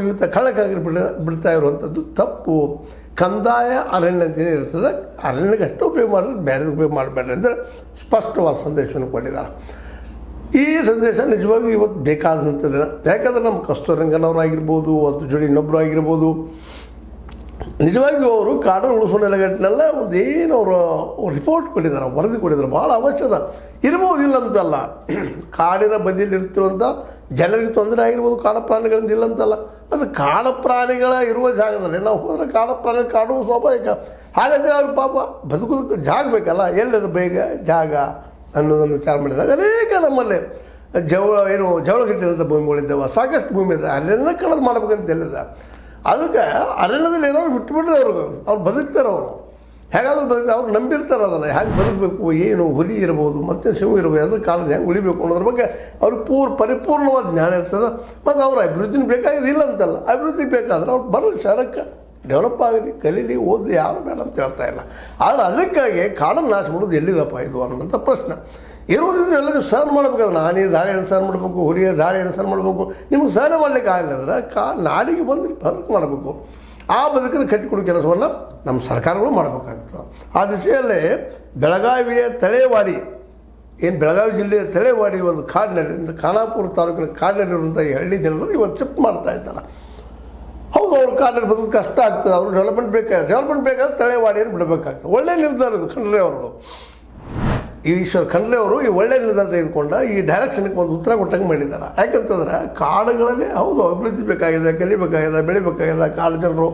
ಉಳಿಯುತ್ತಾ ಕಳ್ಳಕ್ಕಾಗಿ ಬಿಡ್ತಾ ಇರುವಂಥದ್ದು ತಪ್ಪು. ಕಂದಾಯ ಅರಣ್ಯ ಅಂತೇಳಿ ಇರ್ತದೆ, ಅರಣ್ಯಕ್ಕೆ ಅಷ್ಟು ಉಪಯೋಗ ಮಾಡಿದ್ರೆ ಬೇರೆ ಉಪಯೋಗ ಮಾಡಬೇಡ್ರಿ ಅಂತೇಳಿ ಸ್ಪಷ್ಟವಾದ ಸಂದೇಶವನ್ನು ಕೊಟ್ಟಿದ್ದಾರೆ. ಈ ಸಂದೇಶ ನಿಜವಾಗಿಯೂ ಇವತ್ತು ಬೇಕಾದಂಥದ್ದು. ಯಾಕಂದರೆ ನಮ್ಮ ಕಸ್ತೂರಂಗನವರಾಗಿರ್ಬೋದು, ಅದ್ರ ಜೋಡಿ ಇನ್ನೊಬ್ಬರು ಆಗಿರ್ಬೋದು, ನಿಜವಾಗಿಯೂ ಅವರು ಕಾಡು ಉಳಿಸೋ ನೆಲೆಗಟ್ಟಿನೆಲ್ಲ ಒಂದು ಏನು ಅವರು ರಿಪೋರ್ಟ್ ಕೊಟ್ಟಿದ್ದಾರೆ, ವರದಿ ಕೊಟ್ಟಿದ್ದಾರೆ. ಭಾಳ ಅವಶ್ಯದ ಇರ್ಬೋದು, ಇಲ್ಲ ಅಂತಲ್ಲ. ಕಾಡಿನ ಬದಿಯಲ್ಲಿ ಇರ್ತಿರುವಂಥ ಜನರಿಗೆ ತೊಂದರೆ ಆಗಿರ್ಬೋದು, ಕಾಡು ಪ್ರಾಣಿಗಳಿಂದ ಇಲ್ಲ ಅಂತಲ್ಲ. ಅದು ಕಾಡು ಪ್ರಾಣಿಗಳ ಇರುವ ಜಾಗದಲ್ಲಿ ನಾವು ಹೋದರೆ ಕಾಡು ಪ್ರಾಣಿ ಕಾಡು ಸ್ವಾಭಾವಿಕ. ಹಾಗಂದರೆ ಅವ್ರು ಪಾಪ ಬದುಕೋದಕ್ಕೆ ಜಾಗ ಬೇಕಲ್ಲ, ಎಲ್ಲದು ಬೇಗ ಜಾಗ ಅನ್ನೋದನ್ನು ವಿಚಾರ ಮಾಡಿದಾಗ ಅನೇಕ ನಮ್ಮಲ್ಲಿ ಜವಳಗಟ್ಟಿದಂಥ ಭೂಮಿಗಳಿದ್ದಾವೆ, ಸಾಕಷ್ಟು ಭೂಮಿ ಇದೆ, ಅಲ್ಲೆಲ್ಲ ಕಳೆದು ಮಾಡ್ಬೇಕಂತ ಹೇಳಿದ. ಅದಕ್ಕೆ ಅರಣ್ಯದಲ್ಲಿ ಏನಾದ್ರು ಬಿಟ್ಟುಬಿಟ್ರೆ ಅವ್ರು ಬದುಕ್ತಾರೆ. ಅವರು ಹೇಗಾದ್ರೂ ಬದುಕ್ತಾರೆ, ಅವ್ರು ನಂಬಿರ್ತಾರೆ ಅದನ್ನು ಹೇಗೆ ಬದುಕಬೇಕು, ಏನು ಹುಲಿ ಇರ್ಬೋದು ಮತ್ತು ಶಿವ ಇರ್ಬೋದು, ಅದ್ರ ಕಾಲದ ಹೆಂಗೆ ಉಳಿಬೇಕು ಅನ್ನೋದ್ರ ಬಗ್ಗೆ ಅವ್ರಿಗೆ ಪರಿಪೂರ್ಣವಾದ ಜ್ಞಾನ ಇರ್ತದೆ. ಮತ್ತು ಅವ್ರ ಅಭಿವೃದ್ಧಿನ ಬೇಕಾಗಿದೆ, ಇಲ್ಲ ಅಂತಲ್ಲ. ಅಭಿವೃದ್ಧಿ ಬೇಕಾದ್ರೆ ಅವ್ರು ಬರಲಿ, ಶಹರಕ್ಕೆ ಡೆವಲಪ್ ಆಗಲಿ, ಕಲೀಲಿ, ಓದಲಿ, ಯಾರು ಬೇಡ ಅಂತ ಹೇಳ್ತಾ ಇಲ್ಲ. ಆದರೆ ಅದಕ್ಕಾಗಿ ಕಾಡನ್ನು ನಾಶ ಮಾಡೋದು ಎಲ್ಲಿದಪ್ಪ ಇದು ಅನ್ನೋಂಥ ಪ್ರಶ್ನೆ ಇರೋದಿದ್ರೆ ಎಲ್ಲರಿಗೂ ಸಹನ ಮಾಡಬೇಕಾದ್ರೆ ನಾನೇ ದಾಳಿಯನ್ನು ಸಹನ ಮಾಡಬೇಕು, ಹುಲಿಯ ದಾಳಿಯನ್ನು ಸಹನ ಮಾಡಬೇಕು. ನಿಮಗೆ ಸಹನ ಮಾಡಲಿಕ್ಕೆ ಆಗಲಿಲ್ಲ ಅಂದರೆ ನಾಡಿಗೆ ಬಂದು ಬದುಕು ಮಾಡಬೇಕು. ಆ ಬದುಕನ್ನು ಕಟ್ಟಿಕೊಡೋ ಕೆಲಸವನ್ನು ನಮ್ಮ ಸರ್ಕಾರಗಳು ಮಾಡಬೇಕಾಗ್ತದೆ. ಆ ದಿಶೆಯಲ್ಲೇ ಬೆಳಗಾವಿಯ ತಳೇವಾಡಿ, ಏನು ಬೆಳಗಾವಿ ಜಿಲ್ಲೆಯ ತಳೇವಾಡಿ ಒಂದು ಕಾಡಿನಲ್ಲಿ, ಖಾನಾಪುರ ತಾಲೂಕಿನ ಕಾಡಿನಲ್ಲಿರುವಂಥ ಈ ಹಳ್ಳಿ ಜನರು ಇವತ್ತು ಶಿಫ್ಟ್ ಮಾಡ್ತಾ ಇದ್ದಾರೆ. ಹೌದು, ಅವ್ರ ಕಾಡಿನಲ್ಲಿ ಬದುಕು ಕಷ್ಟ ಆಗ್ತದೆ, ಅವರು ಡೆವಲಪ್ಮೆಂಟ್ ಬೇಕಾದ್ರೆ ತಳೇವಾಡಿಯನ್ನು ಬಿಡಬೇಕಾಗ್ತದೆ. ಒಳ್ಳೆಯ ನಿರ್ಧಾರ ಇದು ಖಂಡ್ರೆ ಅವರು, ಈಶ್ವರ್ ಖಂಡ್ರೆ ಅವರು ಈ ಒಳ್ಳೆಯ ನಿರ್ಧಾರ ತೆಗೆದುಕೊಂಡ ಈ ಡೈರೆಕ್ಷನ್ಗೆ ಒಂದು ಉತ್ತರ ಕೊಟ್ಟಂಗೆ ಮಾಡಿದ್ದಾರೆ. ಯಾಕಂತಂದ್ರೆ ಕಾಡುಗಳಲ್ಲಿ ಹೌದು ಅಭಿವೃದ್ಧಿ ಬೇಕಾಗಿದೆ, ಕಲಿಬೇಕಾಗಿದೆ, ಬೆಳಿಬೇಕಾಗಿದೆ, ಕಾಡು ಜನರು